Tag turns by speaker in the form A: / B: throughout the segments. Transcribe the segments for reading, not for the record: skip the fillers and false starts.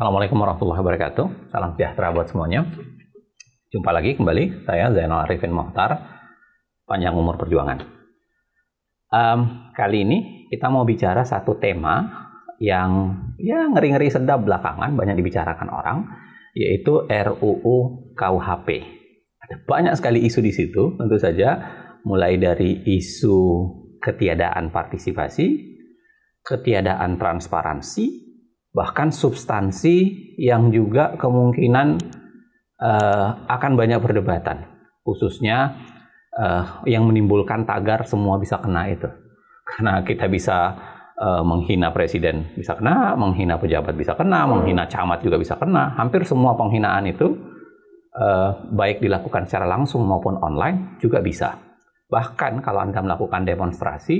A: Assalamualaikum warahmatullahi wabarakatuh. Salam sejahtera buat semuanya. Jumpa lagi kembali, saya Zainal Arifin Mohtar, Panjang Umur Perjuangan. Kali ini kita mau bicara satu tema yang ngeri-ngeri sedap belakangan, banyak dibicarakan orang, yaitu RUU KUHP. Ada banyak sekali isu di situ, tentu saja, mulai dari isu ketiadaan partisipasi, ketiadaan transparansi, bahkan substansi yang juga kemungkinan akan banyak perdebatan, khususnya yang menimbulkan tagar semua bisa kena itu. Karena kita bisa menghina presiden bisa kena, menghina pejabat bisa kena, menghina camat juga bisa kena. Hampir semua penghinaan itu baik dilakukan secara langsung maupun online juga bisa. Bahkan kalau Anda melakukan demonstrasi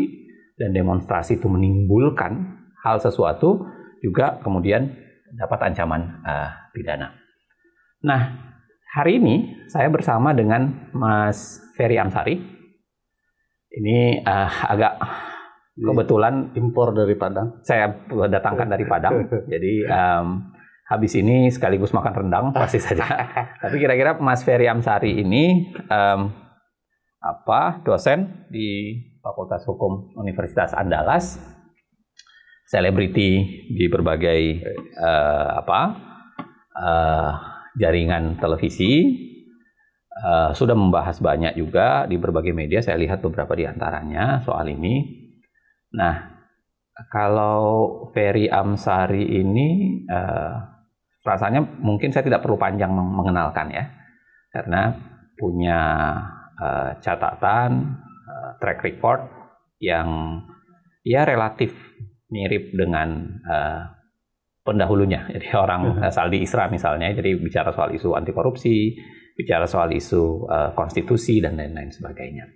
A: dan demonstrasi itu menimbulkan hal sesuatu, juga kemudian dapat ancaman pidana. Nah, hari ini saya bersama dengan Mas Ferry Amsari. Ini agak kebetulan
B: impor dari Padang.
A: Saya datangkan dari Padang. Jadi habis ini sekaligus makan rendang pasti saja. Tapi kira-kira Mas Ferry Amsari ini dosen di Fakultas Hukum Universitas Andalas, selebriti di berbagai jaringan televisi, sudah membahas banyak juga di berbagai media. Saya lihat beberapa di antaranya soal ini. Nah, kalau Ferry Amsari ini rasanya mungkin saya tidak perlu panjang mengenalkan ya, karena punya catatan, track record yang relatif mirip dengan pendahulunya. Jadi orang Saldi Isra misalnya, jadi bicara soal isu anti korupsi, bicara soal isu konstitusi dan lain-lain sebagainya.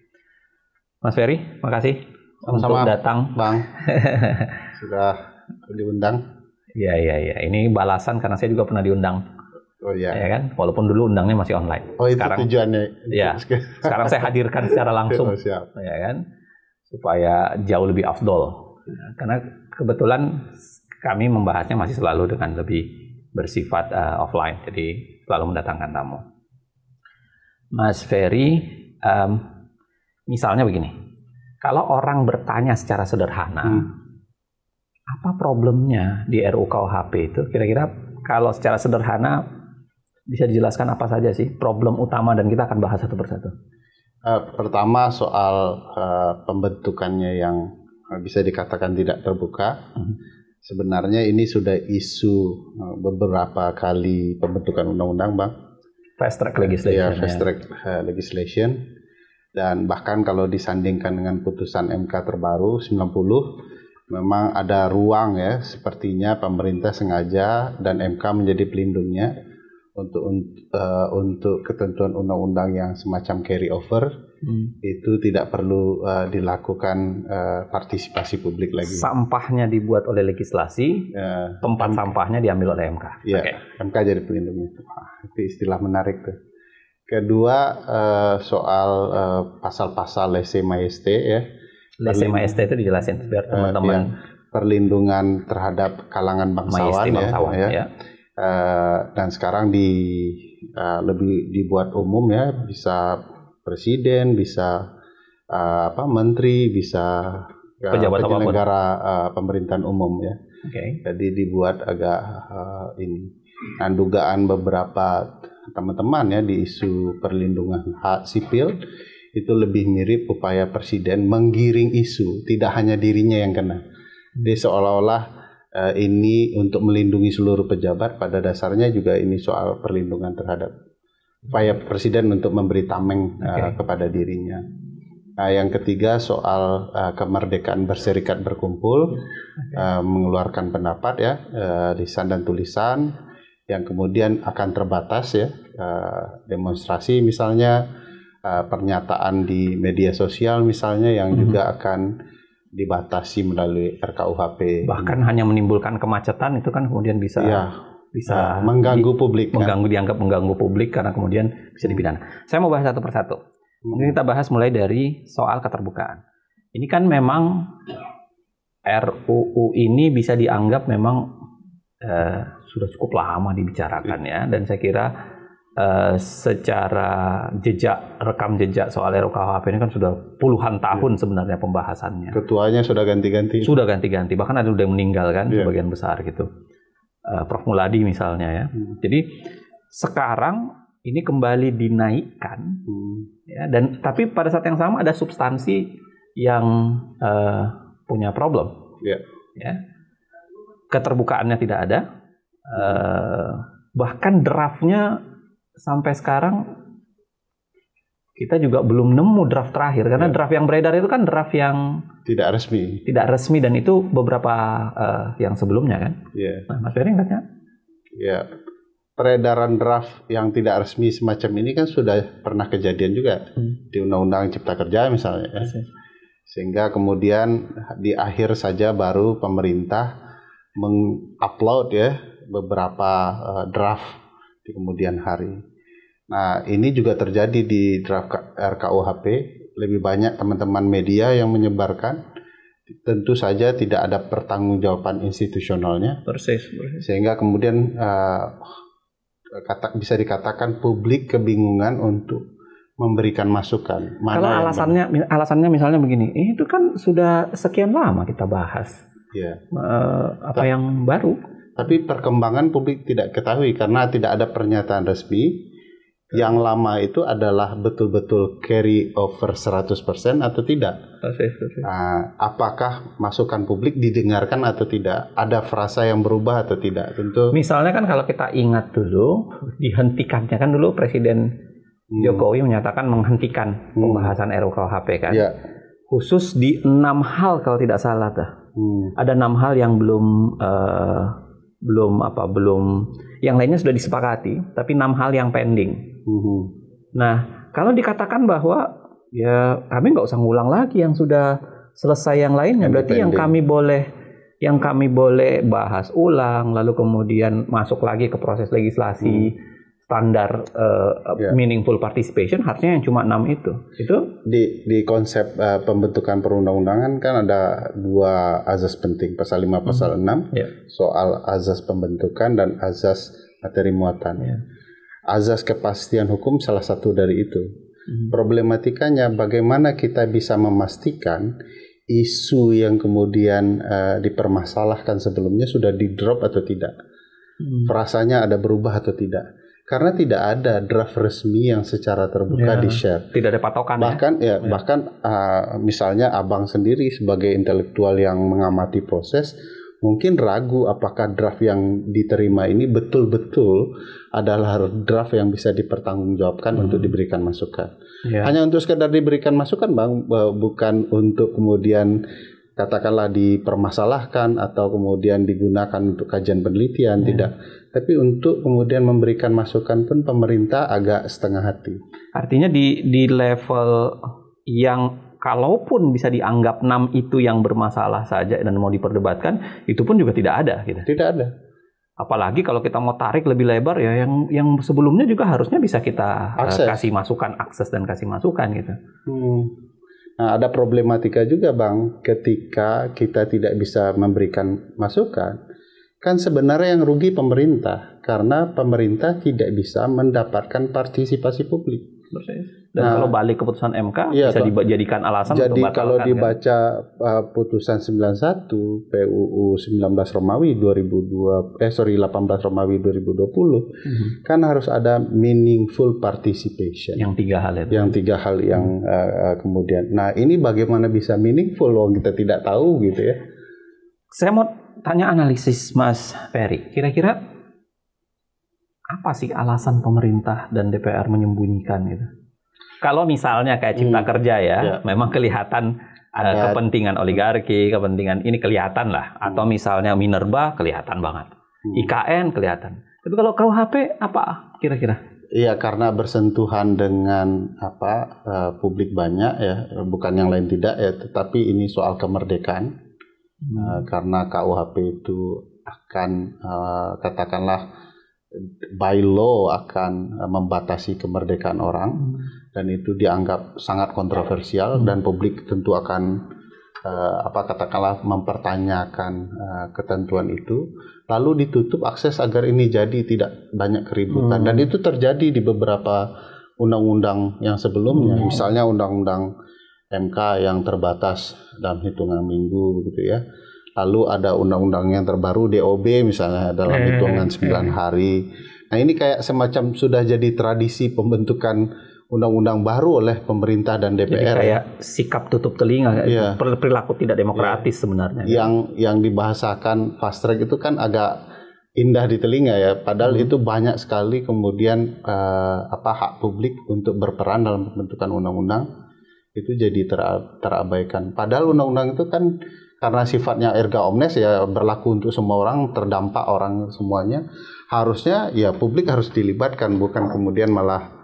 A: Mas Ferry, makasih untuk datang,
B: Bang. Sudah diundang.
A: Iya. Ini balasan karena saya juga pernah diundang.
B: Oh iya.
A: Ya kan? Walaupun dulu undangnya masih online.
B: Oh, sekarang, itu tujuannya.
A: Iya. Sekarang saya hadirkan secara langsung.
B: Oh, siap.
A: Ya kan? Supaya jauh lebih afdol. Karena kebetulan kami membahasnya masih selalu dengan lebih bersifat offline, jadi selalu mendatangkan tamu. Mas Ferry, misalnya begini, kalau orang bertanya secara sederhana, apa problemnya di RUU KUHP itu? Kira-kira kalau secara sederhana bisa dijelaskan apa saja sih problem utama, dan kita akan bahas satu persatu.
B: Pertama soal pembentukannya yang bisa dikatakan tidak terbuka. Sebenarnya ini sudah isu beberapa kali pembentukan undang-undang, Bang.
A: Fast track legislation.
B: Ya, fast track legislation. Dan bahkan kalau disandingkan dengan putusan MK terbaru 90, memang ada ruang ya, sepertinya pemerintah sengaja dan MK menjadi pelindungnya untuk ketentuan undang-undang yang semacam carry over. Itu tidak perlu dilakukan partisipasi publik lagi.
A: Sampahnya dibuat oleh legislasi, tempat sampahnya diambil oleh MK.
B: Iya, okay. MK jadi pelindungnya. Itu istilah menarik tuh. Kedua soal pasal-pasal lese majesté ya.
A: Lese majesté itu dijelasin biar teman-teman.
B: Perlindungan terhadap kalangan bangsawan ya. Dan sekarang lebih dibuat umum ya, bisa presiden, bisa menteri, bisa penyelenggara pemerintahan umum ya.
A: Okay.
B: Jadi dibuat agak dan dugaan beberapa teman-teman ya di isu perlindungan hak sipil itu lebih mirip upaya presiden menggiring isu, tidak hanya dirinya yang kena. Jadi seolah-olah ini untuk melindungi seluruh pejabat, pada dasarnya juga ini soal perlindungan terhadap upaya presiden untuk memberi tameng kepada dirinya. Yang ketiga soal kemerdekaan berserikat berkumpul, mengeluarkan pendapat ya, lisan dan tulisan, yang kemudian akan terbatas ya, demonstrasi misalnya, pernyataan di media sosial misalnya yang juga akan dibatasi melalui RKUHP.
A: Bahkan hanya menimbulkan kemacetan itu kan kemudian bisa
B: mengganggu publik,
A: dianggap mengganggu publik karena kemudian bisa dipidana. Saya mau bahas satu persatu. Mungkin kita bahas mulai dari soal keterbukaan. Ini kan memang RUU ini bisa dianggap memang sudah cukup lama dibicarakan ya, dan saya kira secara rekam jejak soal RUKHP ini kan sudah puluhan tahun sebenarnya pembahasannya.
B: Ketuanya sudah ganti-ganti.
A: Sudah ganti-ganti, bahkan ada udah meninggal kan sebagian besar gitu. Prof. Muladi misalnya ya. Jadi sekarang ini kembali dinaikkan, ya, dan tapi pada saat yang sama ada substansi yang punya problem. Ya. Keterbukaannya tidak ada, bahkan draftnya sampai sekarang kita juga belum nemu draft terakhir, karena draft yang beredar itu kan draft yang
B: tidak resmi
A: dan itu beberapa yang sebelumnya kan. Nah, Mas Ferry nggak?
B: Peredaran draft yang tidak resmi semacam ini kan sudah pernah kejadian juga di Undang-Undang Cipta Kerja misalnya, ya. Sehingga kemudian di akhir saja baru pemerintah mengupload ya beberapa draft di kemudian hari. Nah, ini juga terjadi di draft RKUHP. Lebih banyak teman-teman media yang menyebarkan. Tentu saja tidak ada pertanggungjawaban institusionalnya.
A: Persis.
B: Sehingga kemudian bisa dikatakan publik kebingungan untuk memberikan masukan.
A: Kalau alasannya misalnya begini, itu kan sudah sekian lama kita bahas. Apa yang baru?
B: Tapi perkembangan publik tidak ketahui karena tidak ada pernyataan resmi. Yang lama itu adalah betul-betul carry over 100% atau tidak. Nah, apakah masukan publik didengarkan atau tidak? Ada frasa yang berubah atau tidak? Tentu.
A: Misalnya kan kalau kita ingat dulu, dihentikannya kan dulu Presiden Jokowi menyatakan menghentikan pembahasan RUKHP kan. Khusus di 6 hal kalau tidak salah ada 6 hal yang belum yang lainnya sudah disepakati, tapi 6 hal yang pending. Nah, kalau dikatakan bahwa ya kami nggak usah ngulang lagi yang sudah selesai yang lainnya, berarti yang kami boleh bahas ulang, lalu kemudian masuk lagi ke proses legislasi standar meaningful participation harusnya yang cuma 6 itu. Itu
B: di konsep pembentukan perundang-undangan kan ada 2 azas penting, pasal 5 pasal 6 soal azas pembentukan dan azas materi muatan. Azas kepastian hukum salah satu dari itu. Problematikanya bagaimana kita bisa memastikan isu yang kemudian dipermasalahkan sebelumnya sudah di drop atau tidak. Frasanya ada berubah atau tidak. Karena tidak ada draft resmi yang secara terbuka di-share.
A: Tidak ada patokan.
B: Bahkan misalnya Abang sendiri sebagai intelektual yang mengamati proses, mungkin ragu apakah draft yang diterima ini betul-betul adalah draft yang bisa dipertanggungjawabkan untuk diberikan masukan. Hanya untuk sekedar diberikan masukan, Bang, bukan untuk kemudian katakanlah dipermasalahkan atau kemudian digunakan untuk kajian penelitian, tidak. Tapi untuk kemudian memberikan masukan pun pemerintah agak setengah hati.
A: Artinya di level yang kalaupun bisa dianggap 6 itu yang bermasalah saja dan mau diperdebatkan, itu pun juga tidak ada. Gitu.
B: Tidak ada.
A: Apalagi kalau kita mau tarik lebih lebar ya, yang sebelumnya juga harusnya bisa kita kasih masukan, akses dan kasih masukan gitu.
B: Nah, ada problematika juga, Bang, ketika kita tidak bisa memberikan masukan. Kan sebenarnya yang rugi pemerintah, karena pemerintah tidak bisa mendapatkan partisipasi publik.
A: Dan kalau balik keputusan MK bisa dijadikan alasan untuk batalkan.
B: Kalau dibaca putusan 91 PUU 19 Romawi 18 Romawi 2020 kan harus ada meaningful participation.
A: Yang 3 hal itu.
B: Yang 3 hal yang kemudian. Nah, ini bagaimana bisa meaningful loh kita tidak tahu gitu ya.
A: Saya mau tanya analisis Mas Ferry. Kira-kira apa sih alasan pemerintah dan DPR menyembunyikan itu? Kalau misalnya kayak Cipta Kerja memang kelihatan ada kepentingan oligarki, kepentingan ini kelihatan lah. Atau misalnya Minerba kelihatan banget. IKN kelihatan. Tapi kalau KUHP apa kira-kira?
B: Iya, karena bersentuhan dengan publik banyak ya, bukan yang lain tidak ya, tetapi ini soal kemerdekaan. Karena KUHP itu akan katakanlah by law akan membatasi kemerdekaan orang dan itu dianggap sangat kontroversial dan publik tentu akan katakanlah mempertanyakan ketentuan itu, lalu ditutup akses agar ini jadi tidak banyak keributan. Dan itu terjadi di beberapa undang-undang yang sebelumnya, misalnya undang-undang MK yang terbatas dalam hitungan minggu gitu ya. Lalu ada undang-undang yang terbaru DOB misalnya dalam hitungan 9 hari. Nah, ini kayak semacam sudah jadi tradisi pembentukan undang-undang baru oleh pemerintah dan DPR.
A: Jadi kayak sikap tutup telinga, perilaku tidak demokratis sebenarnya.
B: Yang dibahasakan fast track itu kan agak indah di telinga ya, padahal itu banyak sekali kemudian hak publik untuk berperan dalam pembentukan undang-undang itu jadi terabaikan. Padahal undang-undang itu kan karena sifatnya erga omnes ya, berlaku untuk semua orang, terdampak orang semuanya. Harusnya ya publik harus dilibatkan, bukan kemudian malah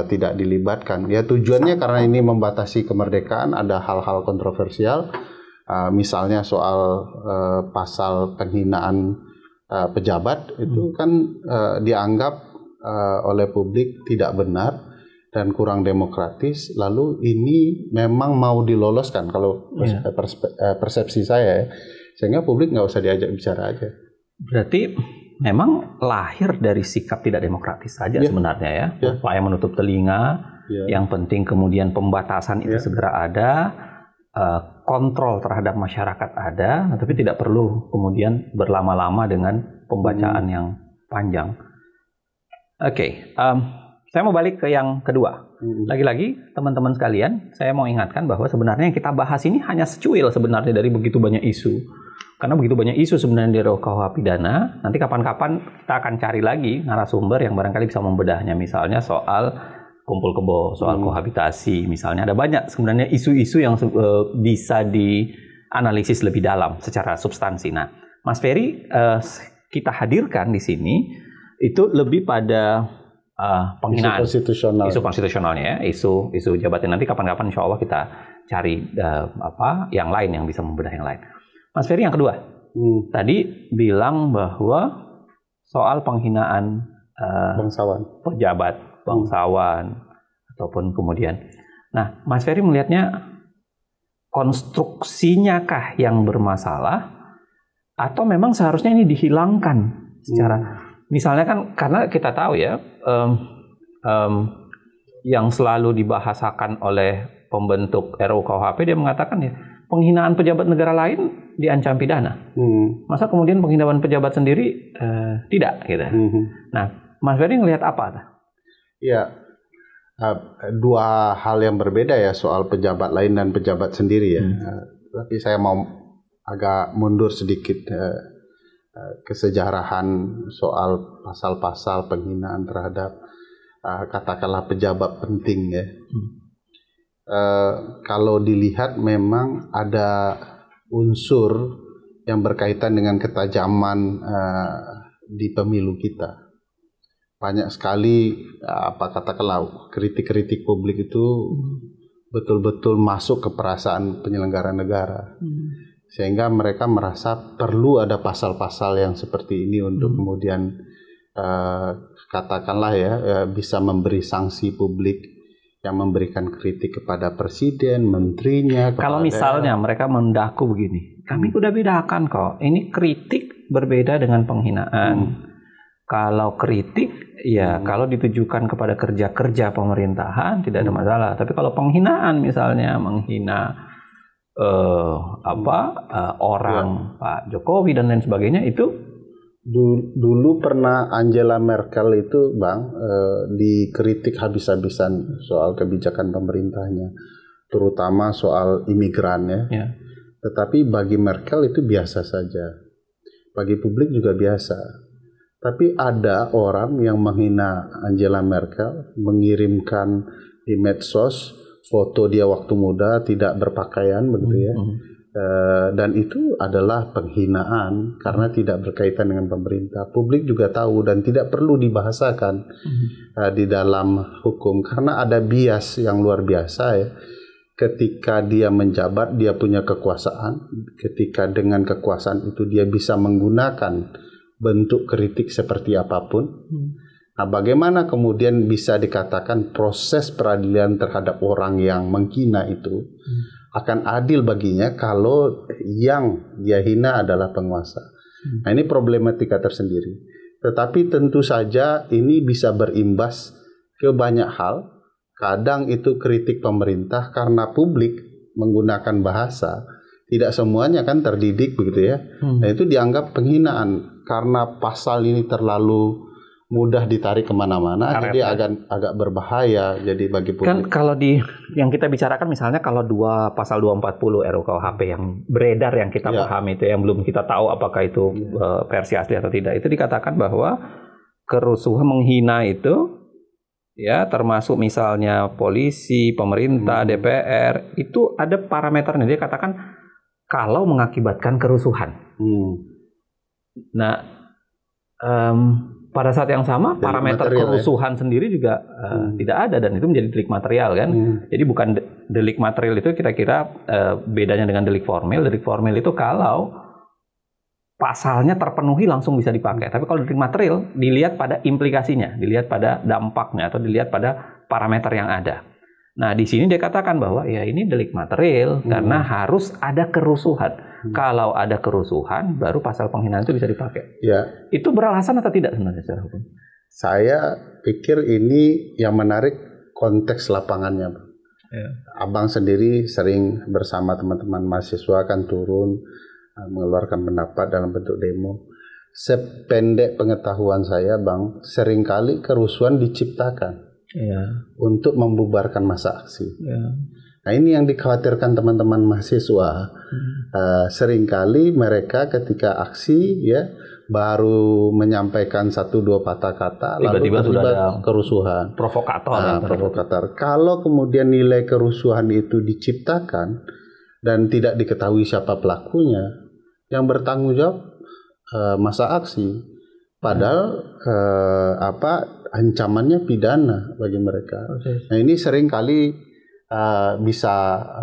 B: tidak dilibatkan. Ya tujuannya karena ini membatasi kemerdekaan, ada hal-hal kontroversial, misalnya soal pasal penghinaan pejabat itu kan dianggap oleh publik tidak benar dan kurang demokratis. Lalu ini memang mau diloloskan kalau persepsi saya ya, sehingga publik nggak usah diajak bicara aja.
A: Berarti memang lahir dari sikap tidak demokratis saja sebenarnya ya. Upaya menutup telinga, yang penting kemudian pembatasan itu segera ada, kontrol terhadap masyarakat ada, tapi tidak perlu kemudian berlama-lama dengan pembacaan yang panjang. Oke. Saya mau balik ke yang kedua. Lagi-lagi teman-teman sekalian, saya mau ingatkan bahwa sebenarnya yang kita bahas ini hanya secuil sebenarnya dari begitu banyak isu. Karena begitu banyak isu sebenarnya di KUH pidana, nanti kapan-kapan kita akan cari lagi narasumber yang barangkali bisa membedahnya. Misalnya soal kumpul kebo, soal kohabitasi, misalnya ada banyak sebenarnya isu-isu yang bisa dianalisis lebih dalam secara substansi. Nah, Mas Ferry kita hadirkan di sini itu lebih pada penghinaan, isu konstitusionalnya, isu jabatan. Nanti kapan-kapan insya Allah kita cari yang lain yang bisa membedah yang lain. Mas Ferry yang kedua, tadi bilang bahwa soal penghinaan pejabat, bangsawan, ataupun kemudian. Nah, Mas Ferry melihatnya konstruksinya kah yang bermasalah, atau memang seharusnya ini dihilangkan secara misalnya kan, karena kita tahu ya, yang selalu dibahasakan oleh pembentuk RUU KUHP, dia mengatakan ya, penghinaan pejabat negara lain diancam pidana. Masa kemudian penghinaan pejabat sendiri tidak, gitu. Nah, Mas Ferry ngelihat apa?
B: Ya, dua hal yang berbeda ya soal pejabat lain dan pejabat sendiri ya. Tapi saya mau agak mundur sedikit. Kesejarahan soal pasal-pasal penghinaan terhadap katakanlah pejabat penting ya. Kalau dilihat memang ada unsur yang berkaitan dengan ketajaman di pemilu kita. Banyak sekali katakanlah kritik-kritik publik itu betul-betul masuk ke perasaan penyelenggara negara. Sehingga mereka merasa perlu ada pasal-pasal yang seperti ini untuk kemudian katakanlah ya bisa memberi sanksi publik yang memberikan kritik kepada presiden, menterinya.
A: Kalau misalnya mereka mendaku begini, kami sudah bedakan kok, ini kritik berbeda dengan penghinaan. Kalau kritik ya kalau ditujukan kepada kerja-kerja pemerintahan tidak ada masalah, tapi kalau penghinaan misalnya menghina orang Pak Jokowi dan lain sebagainya, itu
B: dulu pernah Angela Merkel itu dikritik habis-habisan soal kebijakan pemerintahnya, terutama soal imigran ya. Tetapi bagi Merkel itu biasa saja, bagi publik juga biasa. Tapi ada orang yang menghina Angela Merkel, mengirimkan di medsos foto dia waktu muda tidak berpakaian begitu ya, dan itu adalah penghinaan karena tidak berkaitan dengan pemerintah. Publik juga tahu dan tidak perlu dibahasakan di dalam hukum karena ada bias yang luar biasa ya. Ketika dia menjabat, dia punya kekuasaan. Ketika dengan kekuasaan itu dia bisa menggunakan bentuk kritik seperti apapun. Nah, bagaimana kemudian bisa dikatakan proses peradilan terhadap orang yang menghina itu akan adil baginya kalau yang dia hina adalah penguasa. Nah, ini problematika tersendiri. Tetapi tentu saja ini bisa berimbas ke banyak hal. Kadang itu kritik pemerintah karena publik menggunakan bahasa tidak semuanya kan terdidik begitu ya. Nah, itu dianggap penghinaan karena pasal ini terlalu mudah ditarik kemana-mana, jadi agak berbahaya. Jadi bagi publik.
A: Kan kalau yang kita bicarakan misalnya kalau pasal 240 RUU KUHP yang beredar yang kita pahami itu, yang belum kita tahu apakah itu versi asli atau tidak, itu dikatakan bahwa kerusuhan menghina itu ya termasuk misalnya polisi, pemerintah, DPR, itu ada parameternya. Dia katakan kalau mengakibatkan kerusuhan. Nah, pada saat yang sama parameter kerusuhan sendiri juga tidak ada, dan itu menjadi delik material kan. Jadi bukan delik material itu kira-kira bedanya dengan delik formil. Delik formil itu kalau pasalnya terpenuhi langsung bisa dipakai. Tapi kalau delik material dilihat pada implikasinya, dilihat pada dampaknya, atau dilihat pada parameter yang ada. Nah, di sini dia katakan bahwa ya ini delik material karena harus ada kerusuhan. Kalau ada kerusuhan, baru pasal penghinaan itu bisa dipakai.
B: Ya.
A: Itu beralasan atau tidak sebenarnya secara hukum?
B: Saya pikir ini yang menarik konteks lapangannya, Bang. Ya. Abang sendiri sering bersama teman-teman mahasiswa kan turun mengeluarkan pendapat dalam bentuk demo. Sependek pengetahuan saya, Bang, seringkali kerusuhan diciptakan untuk membubarkan masa aksi. Nah, ini yang dikhawatirkan teman-teman mahasiswa. Seringkali mereka ketika aksi ya baru menyampaikan 1-2 patah kata, lalu terlibat kerusuhan.
A: Provokator.
B: Kalau kemudian nilai kerusuhan itu diciptakan dan tidak diketahui siapa pelakunya, yang bertanggung jawab masa aksi. Padahal ancamannya pidana bagi mereka. Nah, ini seringkali bisa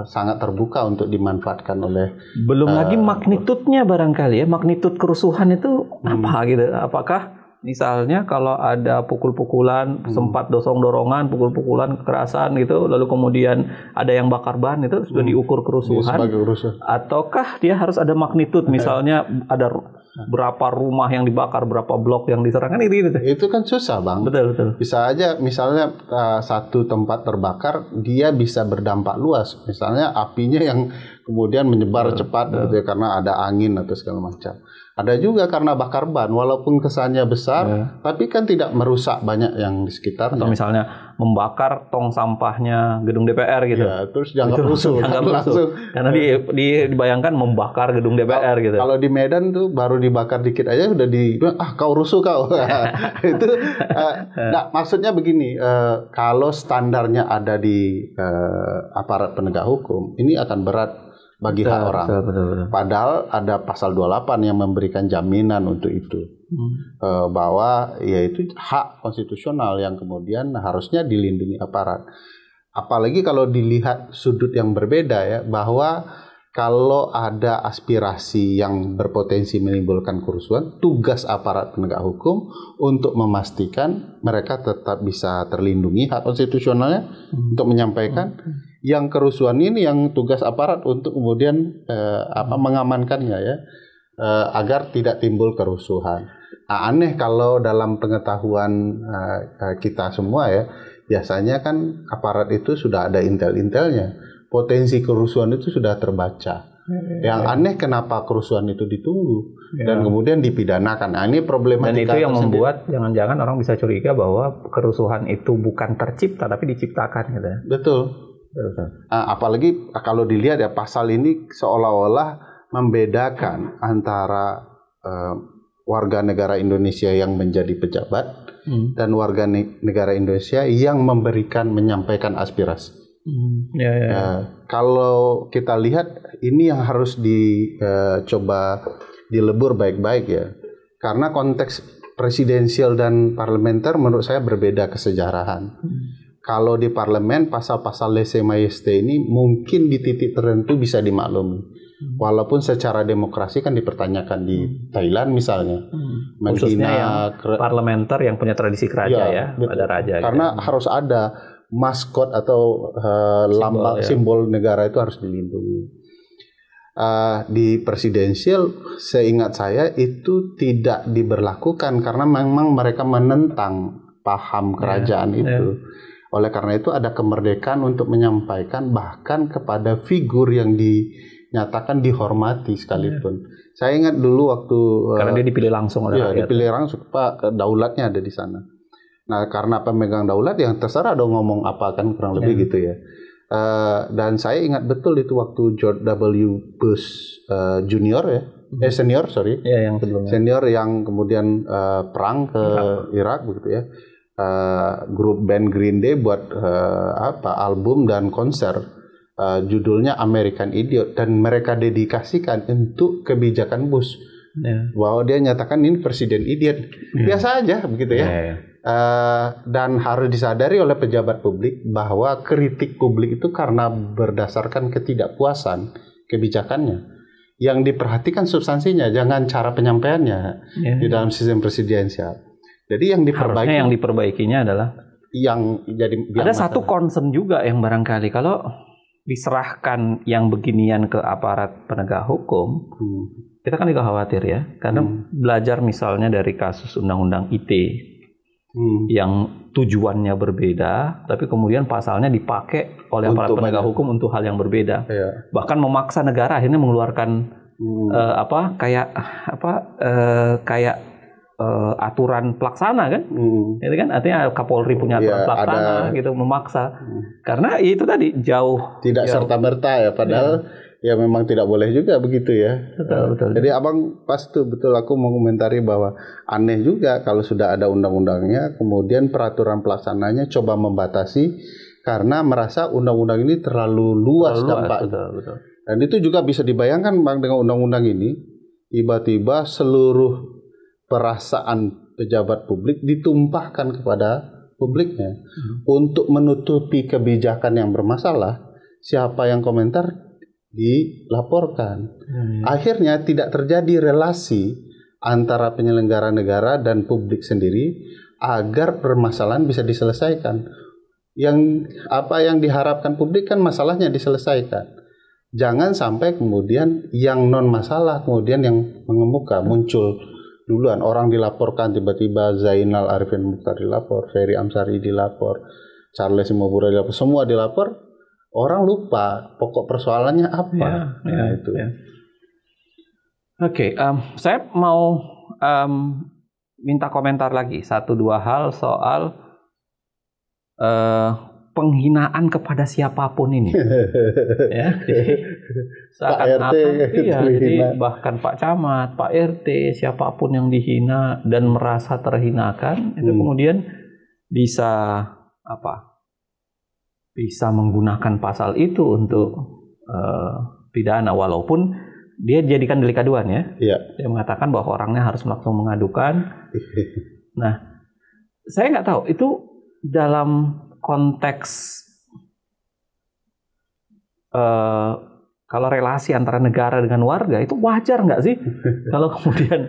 B: sangat terbuka untuk dimanfaatkan oleh
A: belum lagi magnitudenya barangkali ya, magnitud kerusuhan itu apa gitu. Apakah misalnya kalau ada pukul-pukulan, sempat dorong-dorongan, pukul-pukulan, kekerasan gitu, lalu kemudian ada yang bakar ban, itu sudah diukur kerusuhan, ataukah dia harus ada magnitud, misalnya ada berapa rumah yang dibakar, berapa blok yang diserang, kan
B: itu kan susah, Bang.
A: Betul.
B: Bisa aja misalnya satu tempat terbakar, dia bisa berdampak luas, misalnya apinya yang kemudian menyebar cepat gitu ya, karena ada angin atau segala macam. Ada juga karena bakar ban, walaupun kesannya besar, tapi kan tidak merusak banyak yang di sekitarnya.
A: Atau misalnya membakar tong sampahnya gedung DPR gitu.
B: Ya, terus jangan rusuh. Langsung.
A: Karena dibayangkan membakar gedung DPR gitu.
B: Kalau di Medan tuh baru dibakar dikit aja udah kau rusuh kau. Itu maksudnya begini, kalau standarnya ada di aparat penegak hukum, ini akan berat bagi hak orang. Betul. Padahal ada pasal 28 yang memberikan jaminan untuk itu. Bahwa yaitu hak konstitusional yang kemudian harusnya dilindungi aparat. Apalagi kalau dilihat sudut yang berbeda ya, bahwa kalau ada aspirasi yang berpotensi menimbulkan kerusuhan, tugas aparat penegak hukum untuk memastikan mereka tetap bisa terlindungi hak konstitusionalnya untuk menyampaikan. Yang kerusuhan ini yang tugas aparat untuk kemudian mengamankannya ya, agar tidak timbul kerusuhan. Aneh kalau dalam pengetahuan kita semua ya, biasanya kan aparat itu sudah ada intel-intelnya, potensi kerusuhan itu sudah terbaca. Yang aneh kenapa kerusuhan itu ditunggu dan kemudian dipidanakan. Nah, ini problematika.
A: Dan itu yang membuat jangan-jangan orang bisa curiga bahwa kerusuhan itu bukan tercipta tapi diciptakan gitu ya.
B: Betul. Apalagi kalau dilihat ya, pasal ini seolah-olah membedakan antara warga negara Indonesia yang menjadi pejabat dan warga negara Indonesia yang menyampaikan aspirasi. Kalau kita lihat ini yang harus dicoba dilebur baik-baik ya, karena konteks presidensial dan parlementer menurut saya berbeda kesejarahan. Kalau di parlemen pasal-pasal lese majesté ini mungkin di titik tertentu bisa dimaklumi. Walaupun secara demokrasi kan dipertanyakan di Thailand misalnya.
A: Khususnya yang parlementer yang punya tradisi keraja ya, ada raja.
B: Karena harus ada maskot atau lambang simbol negara itu harus dilindungi. Di presidensial seingat saya itu tidak diberlakukan karena memang mereka menentang paham kerajaan itu. Oleh karena itu ada kemerdekaan untuk menyampaikan bahkan kepada figur yang dinyatakan dihormati sekalipun. Saya ingat dulu waktu
A: karena dia dipilih langsung oleh rakyat.
B: Dipilih langsung, Pak, daulatnya ada di sana. Nah, karena pemegang daulat yang terserah dong ngomong apa kan kurang lebih gitu ya. Dan saya ingat betul itu waktu George W. Bush Junior senior
A: yang sebelumnya.
B: Senior yang kemudian perang ke Irak begitu ya. Grup band Green Day buat album dan konser judulnya American Idiot dan mereka dedikasikan untuk kebijakan Bush. Bahwa dia nyatakan ini presiden idiot. Biasa aja begitu ya. Dan harus disadari oleh pejabat publik bahwa kritik publik itu karena berdasarkan ketidakpuasan kebijakannya. Yang diperhatikan substansinya, jangan cara penyampaiannya di dalam sistem presidensial. Jadi yang
A: diperbaikinya adalah ada satu concern juga yang barangkali kalau diserahkan yang beginian ke aparat penegak hukum, kita kan juga khawatir ya, karena belajar misalnya dari kasus undang-undang ITE. Yang tujuannya berbeda, tapi kemudian pasalnya dipakai oleh aparat penegak hukum untuk hal yang berbeda. Bahkan memaksa negara akhirnya mengeluarkan kayak aturan pelaksana kan? Itu kan artinya Kapolri punya aturan pelaksana gitu, memaksa. Karena itu tadi jauh
B: tidak serta-merta ya, padahal ya memang tidak boleh juga begitu ya.
A: Betul.
B: Jadi abang pas tuh betul aku mau komentari bahwa aneh juga kalau sudah ada undang-undangnya, kemudian peraturan pelaksananya coba membatasi karena merasa undang-undang ini terlalu luas dampaknya.
A: Betul.
B: Dan itu juga bisa dibayangkan Bang dengan undang-undang ini, tiba-tiba seluruh perasaan pejabat publik ditumpahkan kepada publiknya untuk menutupi kebijakan yang bermasalah. Siapa yang komentar dilaporkan. Akhirnya tidak terjadi relasi antara penyelenggara negara dan publik sendiri agar permasalahan bisa diselesaikan. Yang diharapkan publik kan masalahnya diselesaikan. Jangan sampai kemudian yang non masalah kemudian yang mengemuka muncul duluan. Orang dilaporkan tiba-tiba Zainal Arifin Mokhtar dilapor, Ferry Amsari dilapor, Charles Simabura dilapor, semua dilapor. Orang lupa pokok persoalannya apa. Itu.
A: Oke, saya mau minta komentar lagi 1-2 hal soal penghinaan kepada siapapun ini. Ya,
B: Pak RT,
A: jadi bahkan Pak Camat, Pak RT, siapapun yang dihina dan merasa terhinakan itu kemudian bisa bisa menggunakan pasal itu untuk pidana, walaupun dia dijadikan delik aduan ya. Dia mengatakan bahwa orangnya harus langsung mengadukan. Nah, saya nggak tahu itu dalam konteks kalau relasi antara negara dengan warga itu wajar nggak sih? Kalau kemudian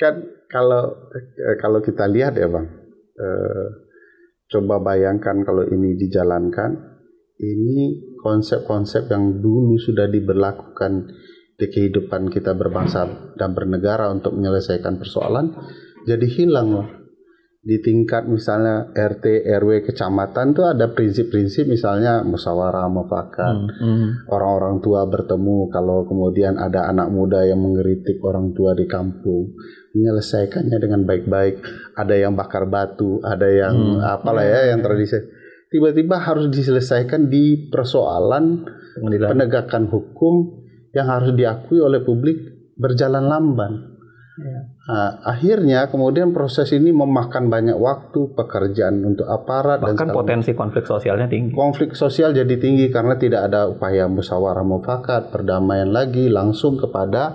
B: kan kalau kita lihat ya Bang. Coba bayangkan kalau ini dijalankan, ini konsep-konsep yang dulu sudah diberlakukan di kehidupan kita berbangsa dan bernegara untuk menyelesaikan persoalan, jadi hilang loh. Di tingkat misalnya RT, RW, kecamatan tuh ada prinsip-prinsip misalnya musyawarah mufakat, orang-orang tua bertemu, kalau kemudian ada anak muda yang mengkritik orang tua di kampung, menyelesaikannya dengan baik-baik. Ada yang bakar batu, ada yang yang tradisi. Tiba-tiba harus diselesaikan di persoalan penegakan hukum yang harus diakui oleh publik berjalan lamban. Akhirnya kemudian proses ini memakan banyak waktu, pekerjaan untuk aparat,
A: bahkan potensi konflik sosialnya tinggi.
B: Konflik sosial jadi tinggi karena tidak ada upaya musyawarah mufakat, perdamaian lagi langsung kepada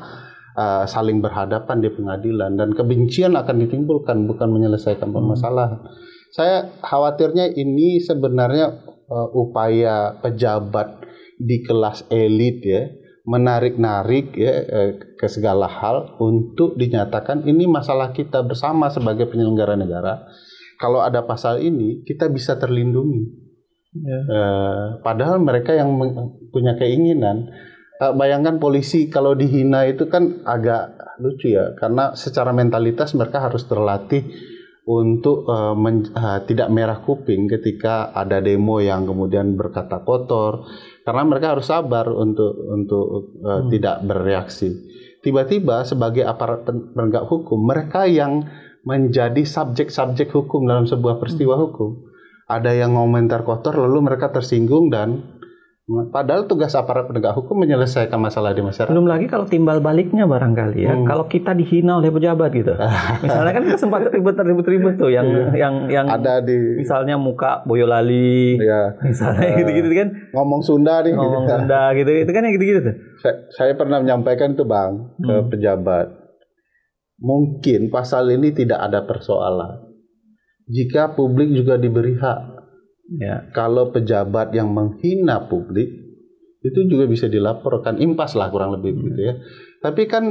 B: saling berhadapan di pengadilan, dan kebencian akan ditimbulkan, bukan menyelesaikan permasalahan. Saya khawatirnya ini sebenarnya upaya pejabat di kelas elit ya, menarik-narik ya ke segala hal untuk dinyatakan ini masalah kita bersama sebagai penyelenggara negara. Kalau ada pasal ini kita bisa terlindungi. Padahal mereka yang punya keinginan. Bayangkan polisi kalau dihina itu kan agak lucu ya, karena secara mentalitas mereka harus terlatih untuk tidak merah kuping ketika ada demo yang kemudian berkata kotor, karena mereka harus sabar untuk tidak bereaksi. Tiba-tiba sebagai aparat penegak hukum, mereka yang menjadi subjek hukum dalam sebuah peristiwa hukum. Ada yang komentar kotor lalu mereka tersinggung, dan padahal tugas aparat penegak hukum menyelesaikan masalah di masyarakat.
A: Belum lagi kalau timbal baliknya barangkali ya, kalau kita dihina oleh pejabat gitu. Misalnya kan kita sempat ribut-ribut tuh yang
B: ada di
A: misalnya muka Boyolali, misalnya gitu-gitu kan.
B: Ngomong Sunda nih.
A: Ngomong Sunda gitu, itu kan yang gitu-gitu tuh.
B: Saya pernah menyampaikan itu Bang ke pejabat. Mungkin pasal ini tidak ada persoalan jika publik juga diberi hak. Ya. Kalau pejabat yang menghina publik itu juga bisa dilaporkan, impas lah kurang lebih begitu ya. Tapi kan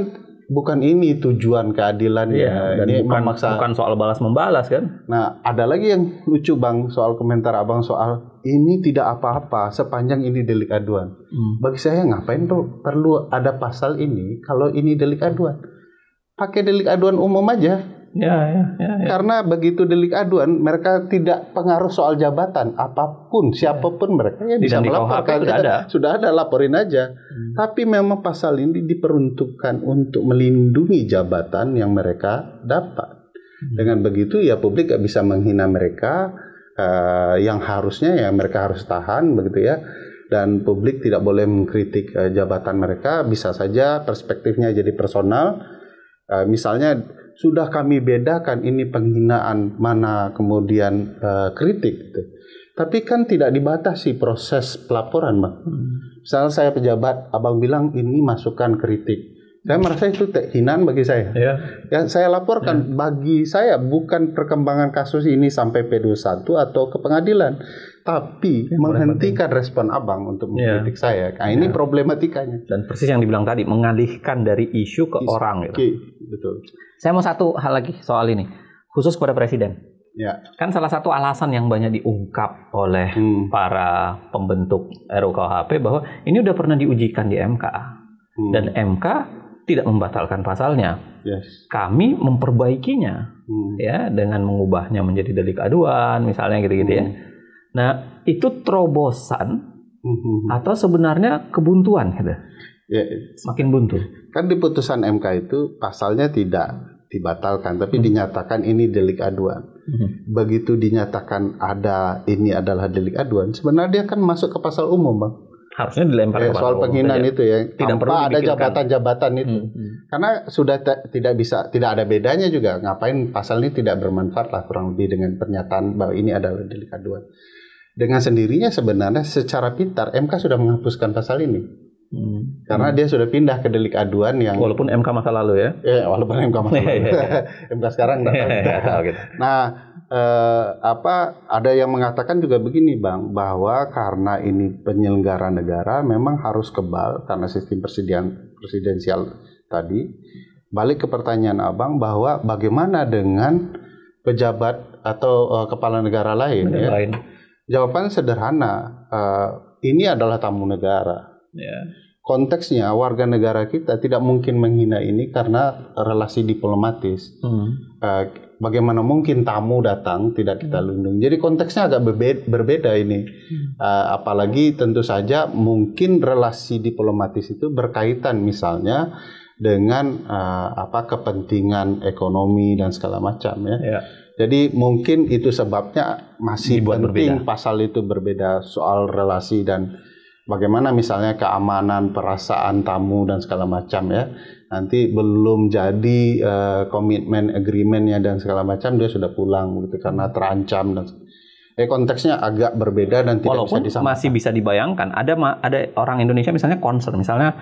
B: bukan ini tujuan keadilannya.
A: Ya, dan ini bukan soal balas membalas kan.
B: Nah, ada lagi yang lucu Bang soal komentar Abang soal ini tidak apa-apa sepanjang ini delik aduan. Bagi saya ngapain perlu ada pasal ini kalau ini delik aduan? Pakai delik aduan umum aja. Ya. Karena begitu delik aduan, mereka tidak pengaruh soal jabatan apapun, siapapun mereka yang bisa melaporkan. Sudah ada, laporin aja. Tapi memang pasal ini diperuntukkan untuk melindungi jabatan yang mereka dapat. Dengan begitu ya publik gak bisa menghina mereka, yang harusnya ya mereka harus tahan begitu ya. Dan publik tidak boleh mengkritik jabatan mereka, bisa saja perspektifnya jadi personal. Misalnya sudah kami bedakan ini penghinaan mana kemudian kritik gitu. Tapi kan tidak dibatasi proses pelaporan Bang. Misalnya saya pejabat, Abang bilang ini masukan kritik, saya merasa itu hinaan bagi saya. Ya saya laporkan. Bagi saya bukan perkembangan kasus ini sampai P21 atau ke pengadilan, tapi menghentikan respon Abang untuk mengkritik saya. Nah ini problematikanya.
A: Dan persis yang dibilang tadi, mengalihkan dari isu ke orang gitu.
B: Betul.
A: Saya mau satu hal lagi soal ini, khusus kepada Presiden.
B: Ya.
A: Kan salah satu alasan yang banyak diungkap oleh para pembentuk RUKUHP bahwa ini udah pernah diujikan di MK. Dan MK tidak membatalkan pasalnya. Kami memperbaikinya ya dengan mengubahnya menjadi delik aduan misalnya gitu-gitu ya. Nah, itu terobosan atau sebenarnya kebuntuan gitu. Semakin buntu.
B: Kan di putusan MK itu pasalnya tidak dibatalkan, tapi dinyatakan ini delik aduan. Begitu dinyatakan ini adalah delik aduan, sebenarnya dia kan masuk ke pasal umum Bang.
A: Harusnya dilempar ke
B: soal penghinaan itu ya, tidak perlu ada jabatan-jabatan itu. Karena sudah tidak ada bedanya juga. Ngapain pasal ini tidak bermanfaat lah kurang lebih dengan pernyataan bahwa ini adalah delik aduan. Dengan sendirinya sebenarnya secara pintar MK sudah menghapuskan pasal ini. Karena dia sudah pindah ke delik aduan yang
A: walaupun MK masa lalu ya.
B: Walaupun MK masa lalu. MK sekarang enggak tahu gitu. Nah, ada yang mengatakan juga begini Bang, bahwa karena ini penyelenggara negara memang harus kebal karena sistem presidensial tadi. Balik ke pertanyaan Abang bahwa bagaimana dengan pejabat atau kepala negara lain ya? Jawaban sederhana, ini adalah tamu negara. Konteksnya warga negara kita tidak mungkin menghina ini karena relasi diplomatis. Bagaimana mungkin tamu datang tidak kita lindungi? Jadi konteksnya agak berbeda ini. Apalagi tentu saja mungkin relasi diplomatis itu berkaitan misalnya dengan kepentingan ekonomi dan segala macam ya. Jadi mungkin itu sebabnya masih penting pasal itu berbeda soal relasi dan bagaimana misalnya keamanan, perasaan tamu dan segala macam ya. Nanti belum jadi komitmen agreementnya dan segala macam dia sudah pulang gitu karena terancam dan konteksnya agak berbeda dan tidak
A: walaupun
B: bisa disamakan.
A: Masih bisa dibayangkan ada orang Indonesia misalnya concern misalnya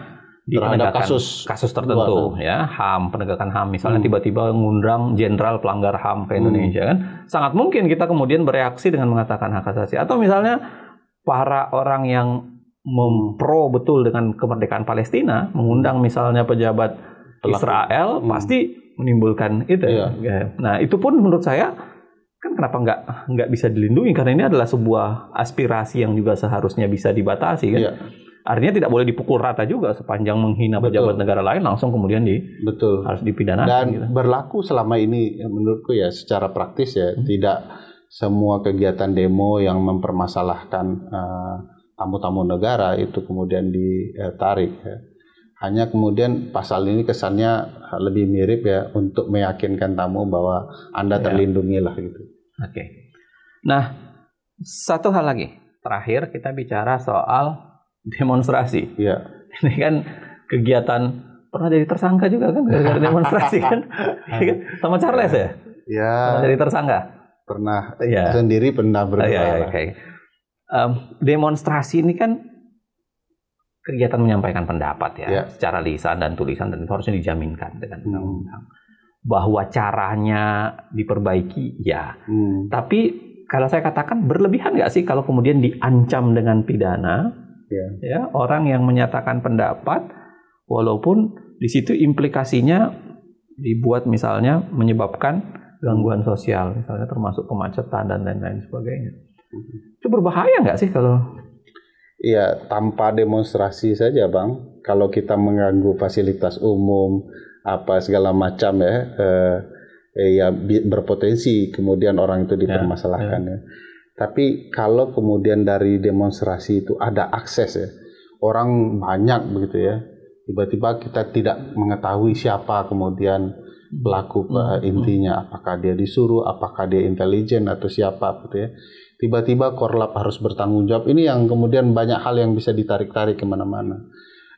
A: di penegakan kasus tertentu ya HAM, penegakan HAM misalnya tiba-tiba ngundang jenderal pelanggar HAM ke Indonesia kan sangat mungkin kita kemudian bereaksi dengan mengatakan hak asasi atau misalnya para orang yang mempro betul dengan kemerdekaan Palestina mengundang misalnya pejabat Israel pasti menimbulkan itu. Nah itu pun menurut saya kan kenapa nggak bisa dilindungi? Karena ini adalah sebuah aspirasi yang juga seharusnya bisa dibatasi kan.
B: Iya.
A: Artinya tidak boleh dipukul rata juga sepanjang menghina pejabat negara lain langsung kemudian harus dipidanakan.
B: Dan
A: gitu.
B: berlaku selama ini menurutku ya secara praktis ya, tidak semua kegiatan demo yang mempermasalahkan tamu-tamu negara itu kemudian ditarik ya. Hanya kemudian pasal ini kesannya lebih mirip ya untuk meyakinkan tamu bahwa Anda terlindungi lah gitu.
A: Oke. Nah, satu hal lagi. Terakhir kita bicara soal demonstrasi.
B: Iya.
A: Ini kan kegiatan pernah jadi tersangka juga kan gara-gara demonstrasi kan? Sama Charles ya?
B: Ya.
A: Pernah jadi tersangka?
B: Pernah. Sendiri pernah berdua.
A: Demonstrasi ini kan kegiatan menyampaikan pendapat ya, secara lisan dan tulisan, dan itu harusnya dijaminkan dengan undang-undang. Bahwa caranya diperbaiki ya. Tapi kalau saya katakan berlebihan nggak sih kalau kemudian diancam dengan pidana? Ya, orang yang menyatakan pendapat, walaupun di situ implikasinya dibuat misalnya menyebabkan gangguan sosial, misalnya termasuk kemacetan dan lain-lain sebagainya. Itu berbahaya nggak sih kalau?
B: Iya, tanpa demonstrasi saja Bang. Kalau kita mengganggu fasilitas umum, apa segala macam ya berpotensi kemudian orang itu dipermasalahkan ya. Tapi kalau kemudian dari demonstrasi itu ada akses ya, orang banyak begitu ya, tiba-tiba kita tidak mengetahui siapa kemudian pelaku intinya, apakah dia disuruh, apakah dia intelijen atau siapa gitu ya. Tiba-tiba Korlap harus bertanggung jawab. Ini yang kemudian banyak hal yang bisa ditarik-tarik kemana-mana.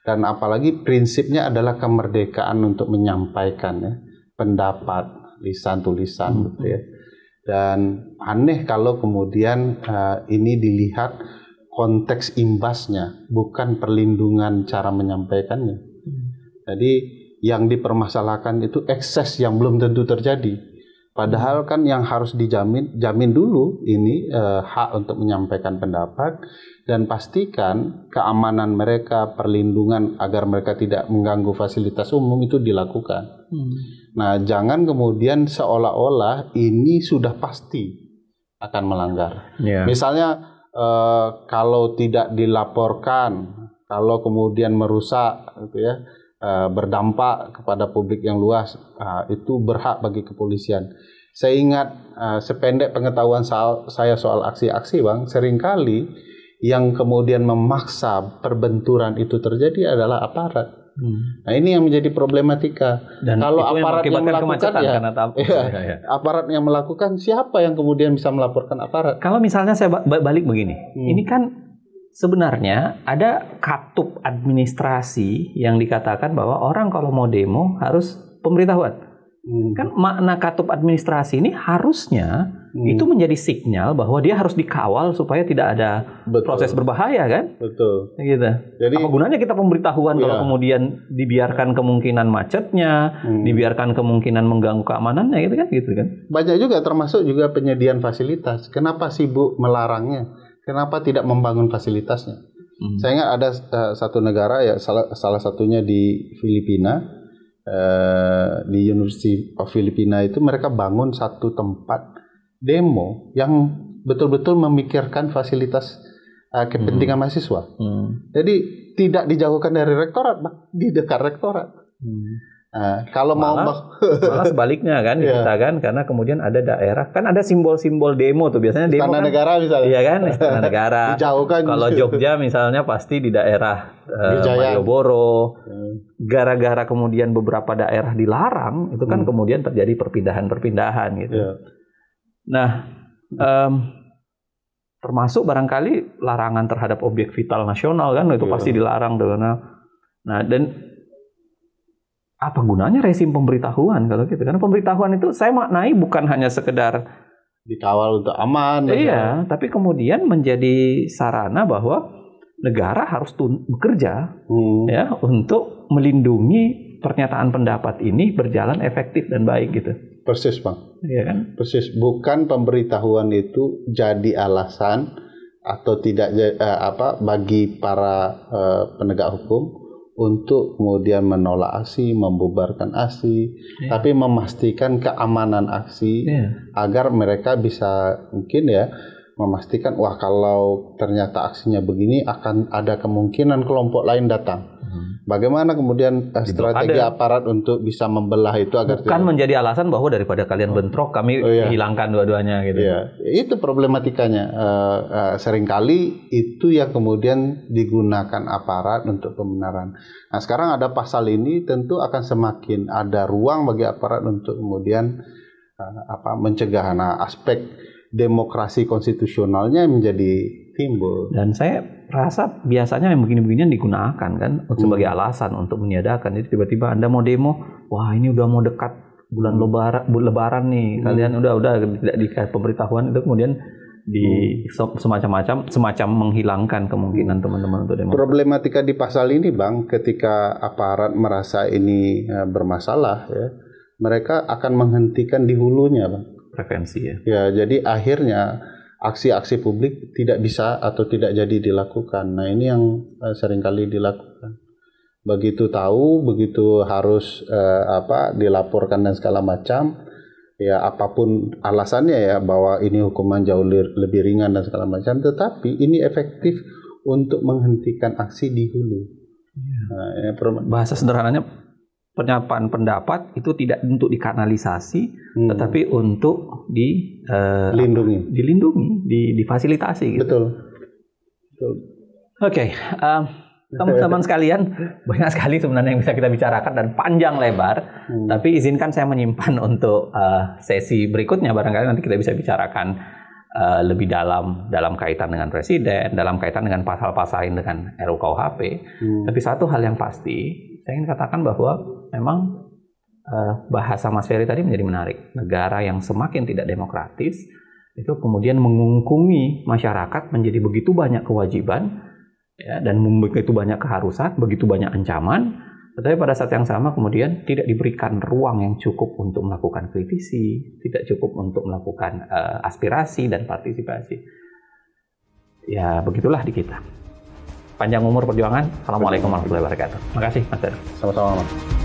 B: Dan apalagi prinsipnya adalah kemerdekaan untuk menyampaikan ya, pendapat, lisan tulisan gitu ya. Dan aneh kalau kemudian ini dilihat konteks imbasnya, bukan perlindungan cara menyampaikannya. Jadi yang dipermasalahkan itu ekses yang belum tentu terjadi. Padahal kan yang harus jamin dulu ini hak untuk menyampaikan pendapat, dan pastikan keamanan mereka, perlindungan agar mereka tidak mengganggu fasilitas umum itu dilakukan. Nah, jangan kemudian seolah-olah ini sudah pasti akan melanggar. Misalnya kalau tidak dilaporkan, kalau kemudian merusak, gitu ya, berdampak kepada publik yang luas, itu berhak bagi kepolisian. Saya ingat sependek pengetahuan saya soal aksi-aksi Bang, seringkali yang kemudian memaksa perbenturan itu terjadi adalah aparat. Nah ini yang menjadi problematika. Dan kalau aparat yang melakukan aparat yang melakukan, siapa yang kemudian bisa melaporkan aparat?
A: Kalau misalnya saya balik begini, ini kan sebenarnya ada katup administrasi yang dikatakan bahwa orang kalau mau demo harus pemberitahuan. Kan makna katup administrasi ini harusnya itu menjadi sinyal bahwa dia harus dikawal supaya tidak ada proses berbahaya kan?
B: Betul.
A: Gitu. Jadi apa gunanya kita pemberitahuan kalau kemudian dibiarkan kemungkinan macetnya, dibiarkan kemungkinan mengganggu keamanannya gitu kan?
B: Banyak juga termasuk juga penyediaan fasilitas. Kenapa sibuk melarangnya? Kenapa tidak membangun fasilitasnya? Saya ingat ada satu negara ya, salah satunya di Filipina. Di University of Filipina itu mereka bangun satu tempat demo yang betul-betul memikirkan fasilitas kepentingan mahasiswa. Jadi tidak dijauhkan dari rektorat, di dekat rektorat. Kalau malah
A: sebaliknya kan kita kan, karena kemudian ada daerah kan ada simbol-simbol demo tuh biasanya demo
B: Istana
A: kan,
B: Negara misalnya.
A: Iya kan, Istana Negara.
B: Dijauhkan.
A: Kalau Jogja misalnya pasti di daerah Malioboro. Gara-gara kemudian beberapa daerah dilarang, itu kan kemudian terjadi perpindahan-perpindahan gitu. Nah, termasuk barangkali larangan terhadap objek vital nasional kan itu pasti dilarang tuh. Nah, dan apa gunanya rezim pemberitahuan kalau gitu? Karena pemberitahuan itu saya maknai bukan hanya sekedar
B: dikawal untuk aman.
A: Iya, tapi kemudian menjadi sarana bahwa negara harus bekerja ya untuk melindungi pernyataan pendapat ini berjalan efektif dan baik gitu.
B: Persis Bang.
A: Iya kan?
B: Persis. Bukan pemberitahuan itu jadi alasan atau tidak bagi para penegak hukum untuk kemudian menolak aksi, membubarkan aksi, tapi memastikan keamanan aksi agar mereka bisa mungkin ya memastikan wah kalau ternyata aksinya begini akan ada kemungkinan kelompok lain datang. Bagaimana kemudian strategi aparat untuk bisa membelah itu agar
A: bukan menjadi alasan bahwa daripada kalian bentrok kami hilangkan dua-duanya gitu.
B: Itu problematikanya. Seringkali itu yang kemudian digunakan aparat untuk pembenaran. Nah, sekarang ada pasal ini tentu akan semakin ada ruang bagi aparat untuk kemudian mencegah. Nah, aspek demokrasi konstitusionalnya menjadi timbul.
A: Dan saya rasa biasanya yang begini-beginian digunakan kan sebagai alasan untuk meniadakan. Jadi tiba-tiba Anda mau demo, wah ini udah mau dekat bulan lebaran nih, kalian udah tidak dikasih pemberitahuan, itu kemudian semacam menghilangkan kemungkinan teman-teman untuk demo.
B: Problematika di pasal ini, Bang, ketika aparat merasa ini bermasalah ya, mereka akan menghentikan di hulunya, Bang.
A: Prevensi ya.
B: Ya, jadi akhirnya aksi-aksi publik tidak bisa atau tidak jadi dilakukan. Nah, ini yang seringkali dilakukan. Begitu tahu, begitu harus dilaporkan dan segala macam, ya apapun alasannya ya bahwa ini hukuman jauh lebih ringan dan segala macam, tetapi ini efektif untuk menghentikan aksi di hulu.
A: Bahasa sederhananya, penyampaian pendapat itu tidak untuk dikanalisasi, tetapi untuk dilindungi, difasilitasi. Gitu.
B: Betul.
A: Oke, teman-teman sekalian, banyak sekali sebenarnya yang bisa kita bicarakan dan panjang lebar. Tapi izinkan saya menyimpan untuk sesi berikutnya, barangkali nanti kita bisa bicarakan lebih dalam kaitan dengan presiden, dalam kaitan dengan pasal-pasal lain dengan RUU KUHP. Tapi satu hal yang pasti, saya ingin katakan bahwa memang bahasa Mas Ferry tadi menjadi menarik. Negara yang semakin tidak demokratis itu kemudian mengungkungi masyarakat menjadi begitu banyak kewajiban ya, dan begitu banyak keharusan, begitu banyak ancaman. Tetapi pada saat yang sama kemudian tidak diberikan ruang yang cukup untuk melakukan kritisi, tidak cukup untuk melakukan aspirasi dan partisipasi. Ya begitulah di kita. Panjang umur perjuangan. Assalamualaikum warahmatullahi wabarakatuh. Terima kasih, Mas Ferry.
B: Sama-sama, Mas.